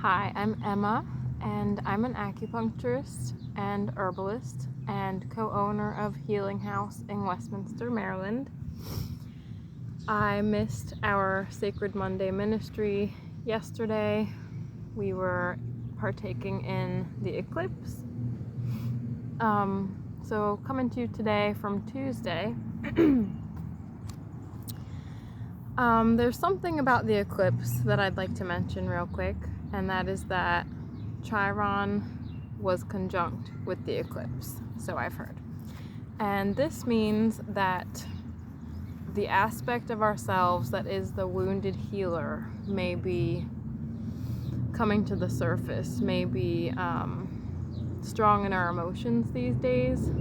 Hi, I'm Emma, and I'm an acupuncturist and herbalist and co-owner of Healing House in Westminster, Maryland. I missed our Sacred Monday ministry yesterday. We were partaking in the eclipse. So coming to you today from Tuesday. There's something about the eclipse that I'd like to mention real quick, and that is that Chiron was conjunct with the eclipse, so I've heard. And this means that the aspect of ourselves that is the wounded healer may be coming to the surface, may be strong in our emotions these days.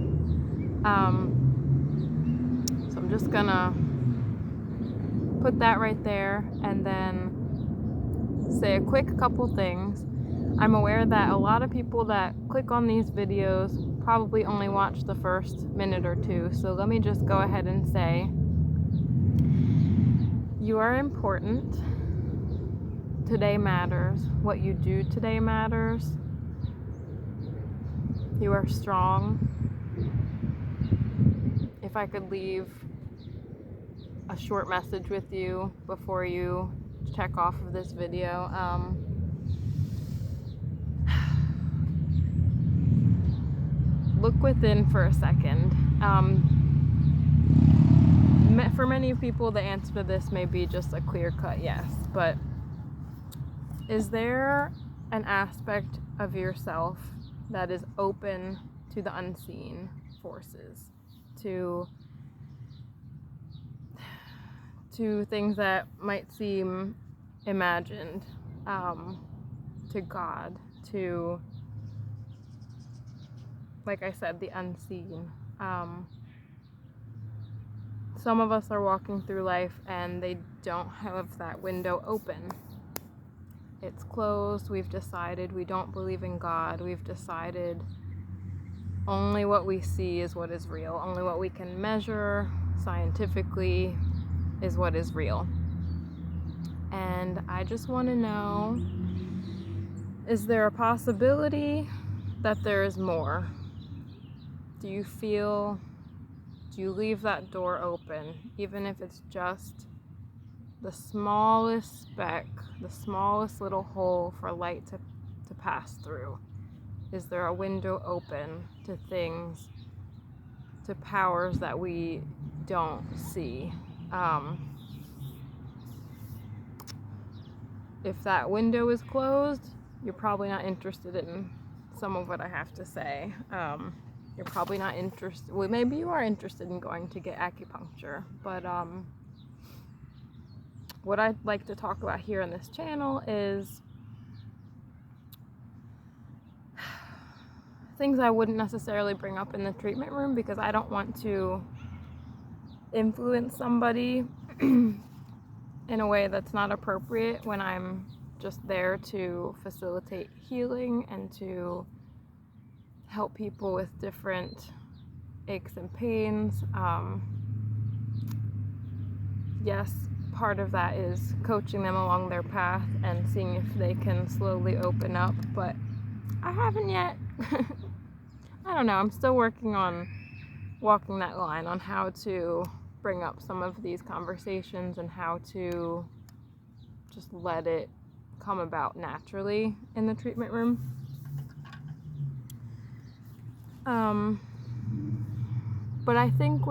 So I'm just gonna put that right there and then say a quick couple things. I'm aware that a lot of people that click on these videos probably only watch the first minute or two, so let me just go ahead and say you are important. Today matters. What you do today matters. You are strong. If I could leave a short message with you before you check off of this video, look within for a second. For many people, the answer to this may be just a clear-cut yes, but is there an aspect of yourself that is open to the unseen forces, to things that might seem imagined, to God, to, like I said, the unseen? Some of us are walking through life and they don't have that window open. It's closed. We've decided we don't believe in God. We've decided only what we see is what is real. Only what we can measure scientifically is what is real. And I just want to know, is there a possibility that there is more? Do you leave that door open, even if it's just the smallest speck, the smallest little hole for light to pass through? Is there a window open to things, to powers that we don't see? If that window is closed, you're probably not interested in some of what I have to say. You're probably not interested, well, maybe you are interested in going to get acupuncture, but what I'd like to talk about here on this channel is things I wouldn't necessarily bring up in the treatment room, because I don't want to influence somebody in a way that's not appropriate when I'm just there to facilitate healing and to help people with different aches and pains. Yes, part of that is coaching them along their path and seeing if they can slowly open up, but I haven't yet. I don't know, I'm still working on walking that line on how to bring up some of these conversations and how to just let it come about naturally in the treatment room. But I think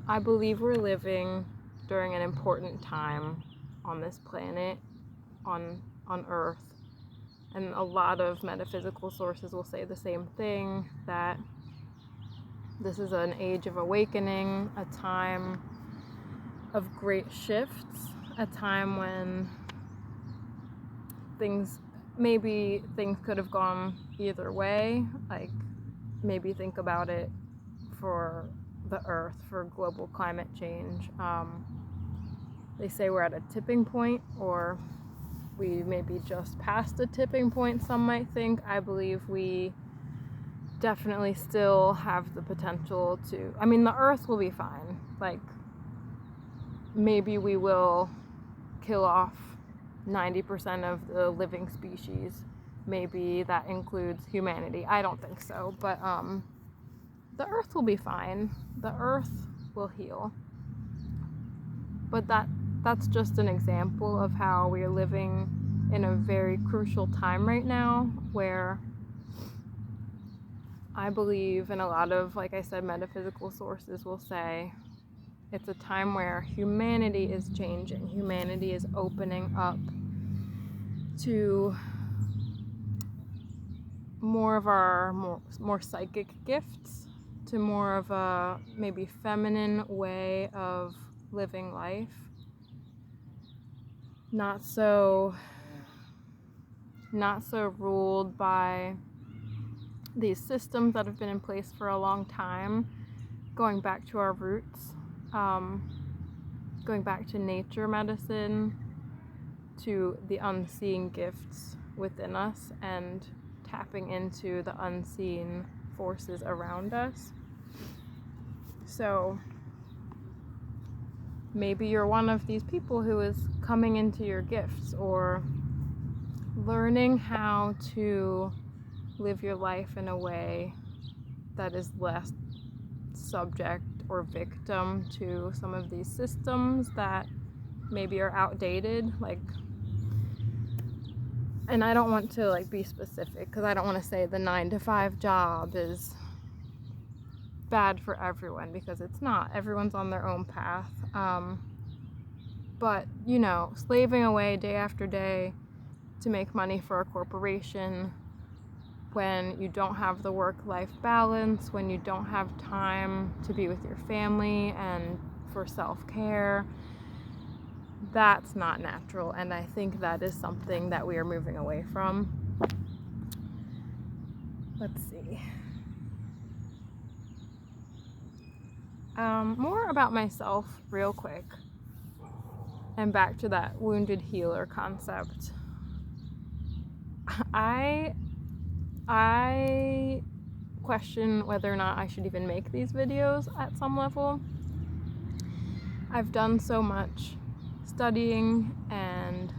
I believe we're living during an important time on this planet, on Earth. And a lot of metaphysical sources will say the same thing, that this is an age of awakening, a time of great shifts, a time when things could have gone either way. Like, maybe think about it for the Earth, for global climate change. They say we're at a tipping point, or we may be just past a tipping point, some might think. I believe we definitely still have the potential to, the Earth will be fine. Like, maybe we will kill off 90% of the living species. Maybe that includes humanity. I don't think so, but the earth will be fine. The earth will heal. But that's just an example of how we are living in a very crucial time right now, where I believe, and a lot of, like I said, metaphysical sources will say, it's a time where humanity is changing. Humanity is opening up to more of our more psychic gifts, to more of a maybe feminine way of living life. Not so ruled by these systems that have been in place for a long time, going back to our roots, going back to nature medicine, to the unseen gifts within us, and tapping into the unseen forces around us. So maybe you're one of these people who is coming into your gifts, or learning how to live your life in a way that is less subject or victim to some of these systems that maybe are outdated. And I don't want to be specific, because I don't want to say the 9-to-5 job is bad for everyone, because it's not. Everyone's on their own path. But slaving away day after day to make money for a corporation, when you don't have the work-life balance, when you don't have time to be with your family and for self-care, that's not natural, and I think that is something that we are moving away from. Let's see. More about myself real quick, and back to that wounded healer concept. I question whether or not I should even make these videos at some level. I've done so much studying and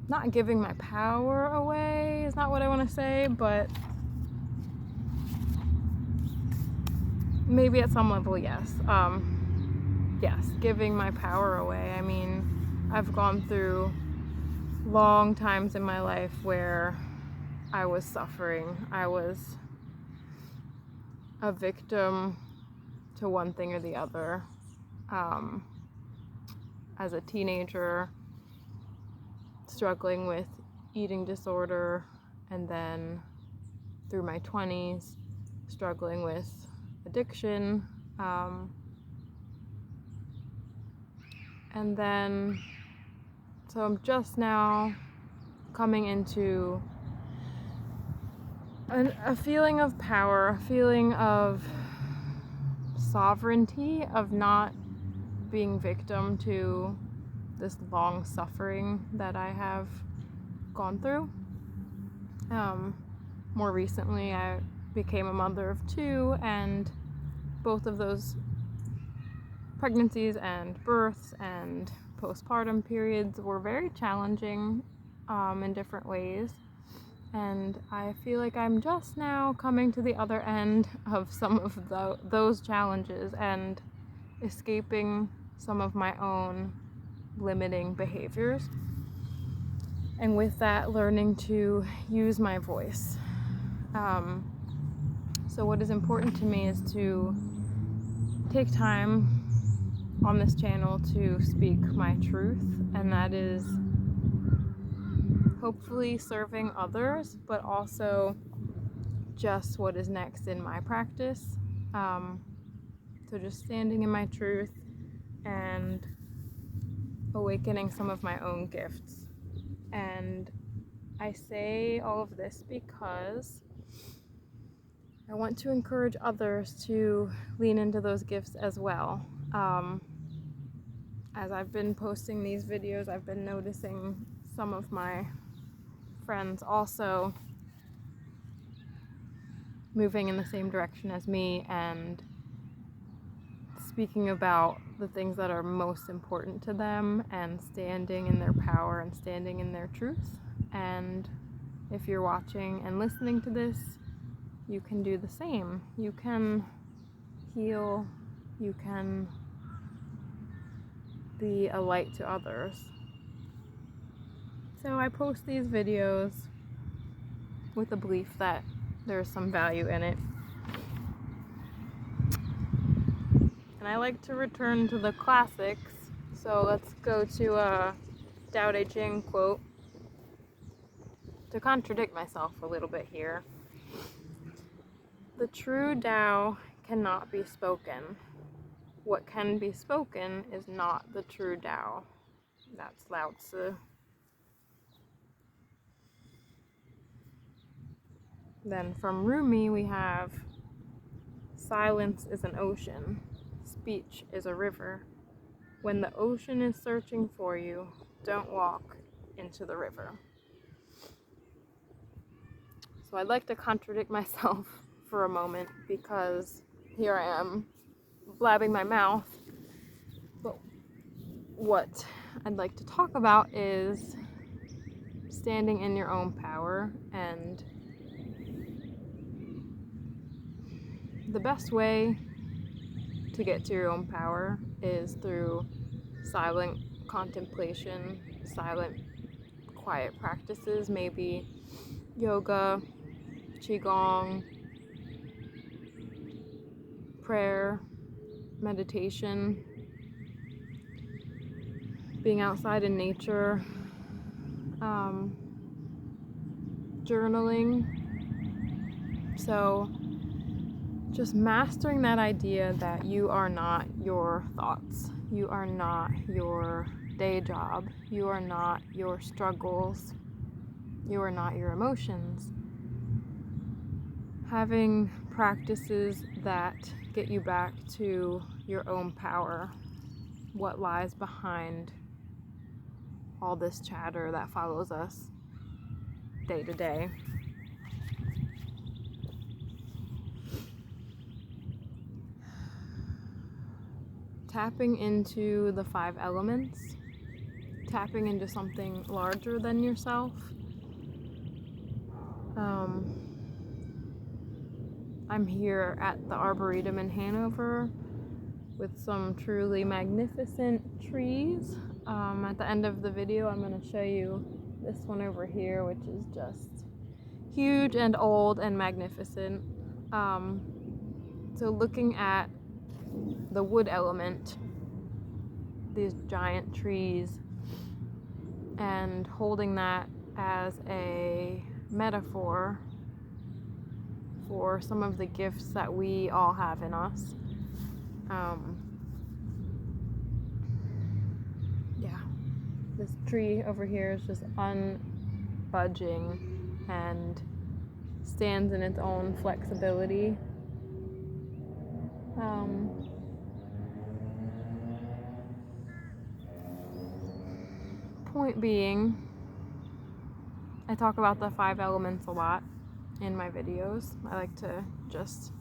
not giving my power away is not what I want to say, but maybe at some level, yes. Yes, giving my power away. I mean, I've gone through long times in my life where I was suffering. I was a victim to one thing or the other. As a teenager, struggling with eating disorder, and then through my 20s, struggling with addiction, and then so I'm just now coming into a feeling of power, a feeling of sovereignty, of not being victim to this long suffering that I have gone through. More recently, I became a mother of 2, and both of those pregnancies and births and postpartum periods were very challenging in different ways. And I feel like I'm just now coming to the other end of some of those challenges and escaping some of my own limiting behaviors. And with that, learning to use my voice. So what is important to me is to take time on this channel to speak my truth, and that is hopefully serving others, but also just what is next in my practice. So just standing in my truth and awakening some of my own gifts. And I say all of this because I want to encourage others to lean into those gifts as well. As I've been posting these videos, I've been noticing some of my friends also moving in the same direction as me and speaking about the things that are most important to them and standing in their power and standing in their truth. And if you're watching and listening to this, you can do the same. You can heal, you can be a light to others. So I post these videos with the belief that there's some value in it. And I like to return to the classics, so let's go to a Tao Te Ching quote to contradict myself a little bit here. The true Tao cannot be spoken. What can be spoken is not the true Tao. That's Lao Tzu. Then from Rumi we have, silence is an ocean, speech is a river. When the ocean is searching for you, don't walk into the river. So I'd like to contradict myself for a moment, because here I am blabbing my mouth. But what I'd like to talk about is standing in your own power, and the best way to get to your own power is through silent contemplation, silent, quiet practices, maybe yoga, qigong, prayer, meditation, being outside in nature, journaling. So just mastering that idea that you are not your thoughts, you are not your day job, you are not your struggles, you are not your emotions. Having practices that get you back to your own power, what lies behind all this chatter that follows us day to day. Tapping into the 5 elements, tapping into something larger than yourself. I'm here at the Arboretum in Hanover with some truly magnificent trees. At the end of the video, I'm going to show you this one over here, which is just huge and old and magnificent. So looking at the wood element, these giant trees, and holding that as a metaphor for some of the gifts that we all have in us. This tree over here is just unbudging and stands in its own flexibility. Point being, I talk about the 5 elements a lot in my videos. I like to just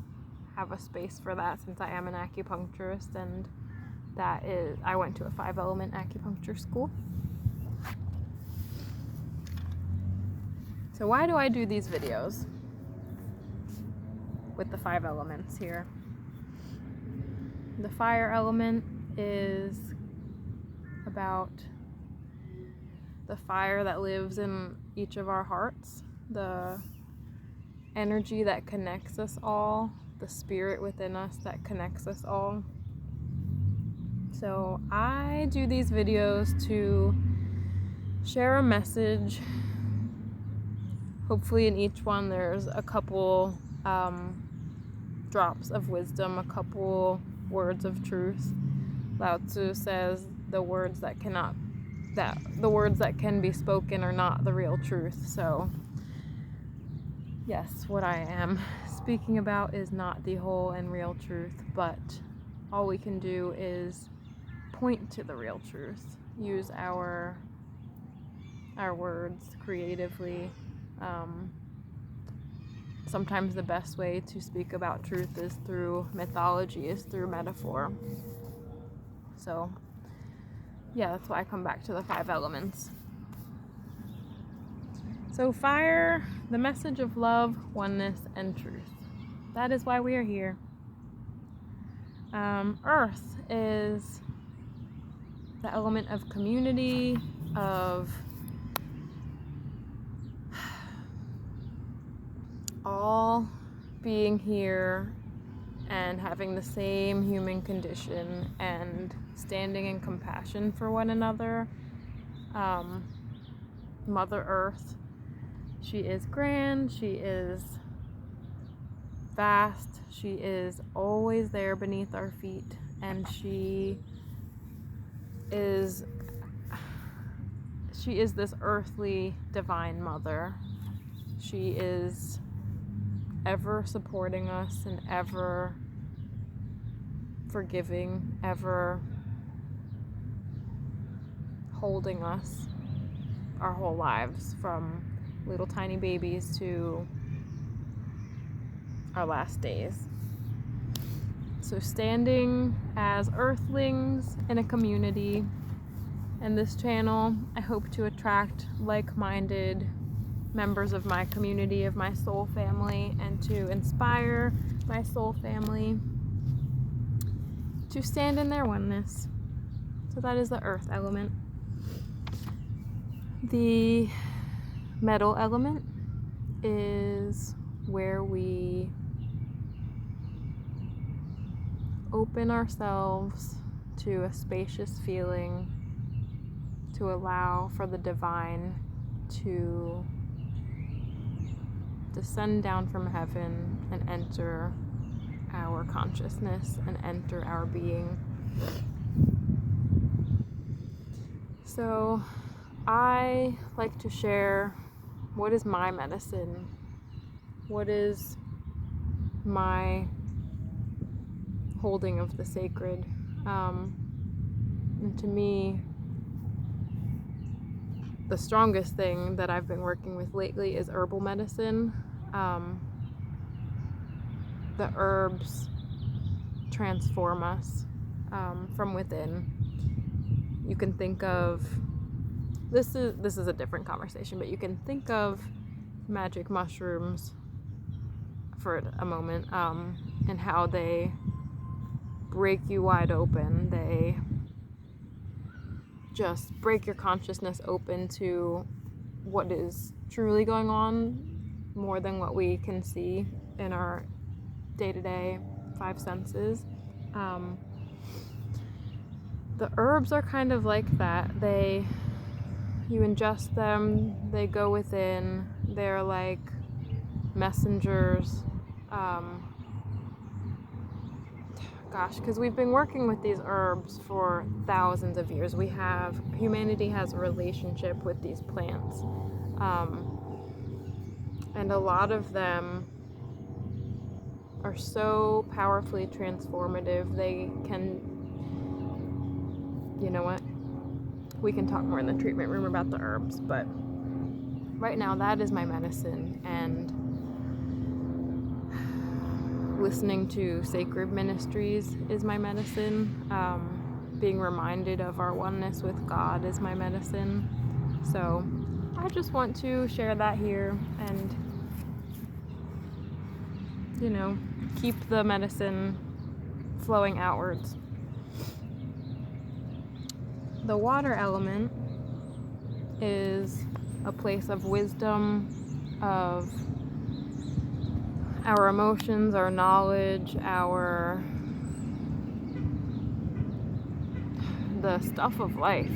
have a space for that, since I am an acupuncturist, and that is, I went to a 5-element acupuncture school. So why do I do these videos with the 5 elements here? The fire element is about the fire that lives in each of our hearts, the energy that connects us all, the spirit within us that connects us all. So I do these videos to share a message. Hopefully in each one there's a couple drops of wisdom, a couple words of truth. Lao Tzu says the words that can be spoken are not the real truth. So yes, what I am speaking about is not the whole and real truth, but all we can do is point to the real truth. Use our words creatively. sometimes the best way to speak about truth is through mythology, is through metaphor. So, yeah, that's why I come back to the 5 elements. So fire, the message of love, oneness, and truth. That is why we are here. Earth is the element of community, of all being here and having the same human condition and standing in compassion for one another. Mother Earth, she is grand, she is vast, she is always there beneath our feet, and she is this earthly divine mother. She is ever supporting us and ever forgiving, ever holding us our whole lives, from little tiny babies to our last days. So standing as earthlings in a community, in this channel, I hope to attract like-minded members of my community, of my soul family, and to inspire my soul family to stand in their oneness. So that is the earth element. The metal element is where we open ourselves to a spacious feeling, to allow for the divine to descend down from heaven and enter our consciousness and enter our being. So I like to share what is my medicine, what is my holding of the sacred. And to me, the strongest thing that I've been working with lately is herbal medicine. The herbs transform us from within. You can think of, this is a different conversation, but you can think of magic mushrooms for a moment, and how they break you wide open. They just break your consciousness open to what is truly going on, more than what we can see in our day-to-day 5 senses. The herbs are kind of like that. You ingest them, they go within, they're like messengers. Because we've been working with these herbs for thousands of years. Humanity has a relationship with these plants. And a lot of them are so powerfully transformative. They can, you know what? We can talk more in the treatment room about the herbs, but right now that is my medicine, and listening to sacred ministries is my medicine. Being reminded of our oneness with God is my medicine. So I just want to share that here and, keep the medicine flowing outwards. The water element is a place of wisdom, of our emotions, our knowledge, the stuff of life,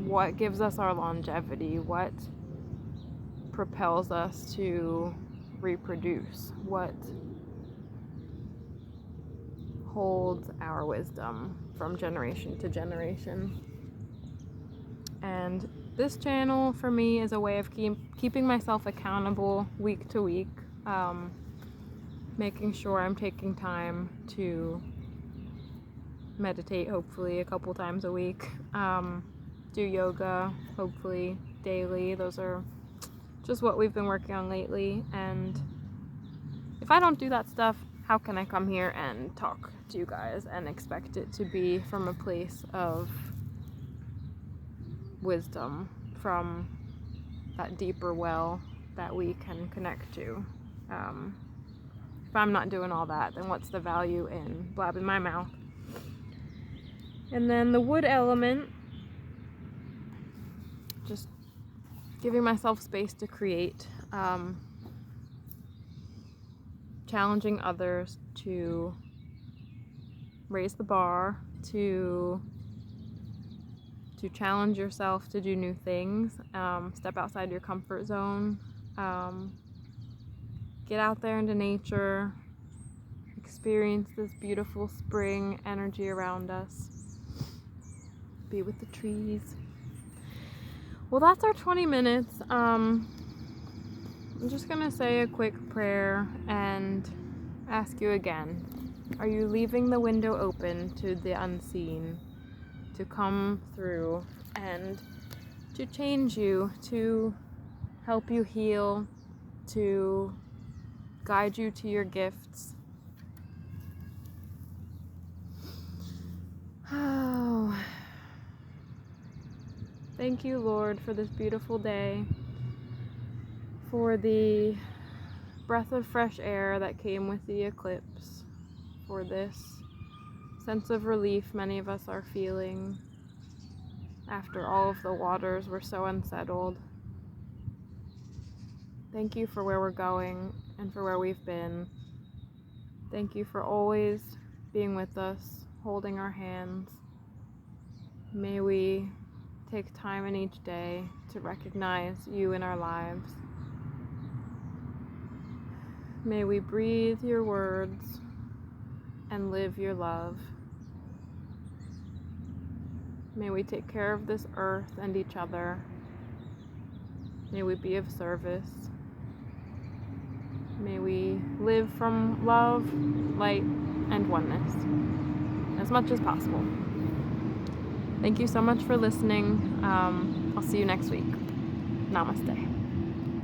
what gives us our longevity, what propels us to reproduce, what holds our wisdom from generation to generation. And this channel for me is a way of keeping myself accountable week to week, making sure I'm taking time to meditate, hopefully a couple times a week, do yoga, hopefully daily. Those are just what we've been working on lately. And if I don't do that stuff, how can I come here and talk to you guys and expect it to be from a place of wisdom, from that deeper well that we can connect to? If I'm not doing all that, then what's the value in blabbing my mouth? And then the wood element, just giving myself space to create, challenging others to raise the bar, to challenge yourself to do new things, step outside your comfort zone, get out there into nature, experience this beautiful spring energy around us, be with the trees. Well, that's our 20 minutes. I'm just gonna say a quick prayer and ask you again, are you leaving the window open to the unseen to come through and to change you, to help you heal, to guide you to your gifts? Oh, thank you, Lord, for this beautiful day, for the breath of fresh air that came with the eclipse, for this sense of relief many of us are feeling after all of the waters were so unsettled. Thank you for where we're going and for where we've been. Thank you for always being with us, holding our hands. May we take time in each day to recognize you in our lives. May we breathe your words and live your love. May we take care of this earth and each other. May we be of service. May we live from love, light, and oneness as much as possible. Thank you so much for listening. I'll see you next week. Namaste.